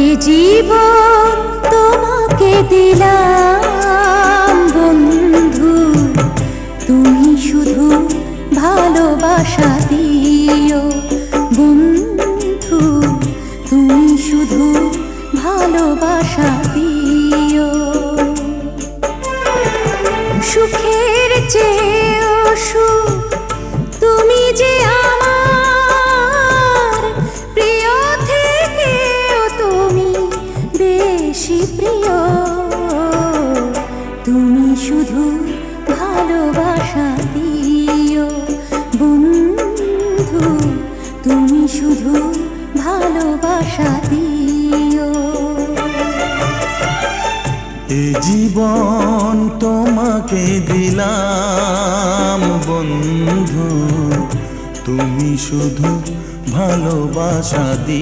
এ জীবন তোমাকে দিলাম বন্ধু, তুমি শুধু ভালোবাসা দিও বন্ধু, তুমি শুধু ভালোবাসা দিও। সুখের চেয়েও সুখ তুমি যে আমার প্রিয় থেকেও তুমি বেশি প্রিয়, তুমি শুধু ভালোবাসা দিও বন্ধু, তুমি শুধু ভালোবাসা দিও। এ জীবন তোমাকে দিলাম বন্ধু, তুমি শুধু ভালোবাসা দিও।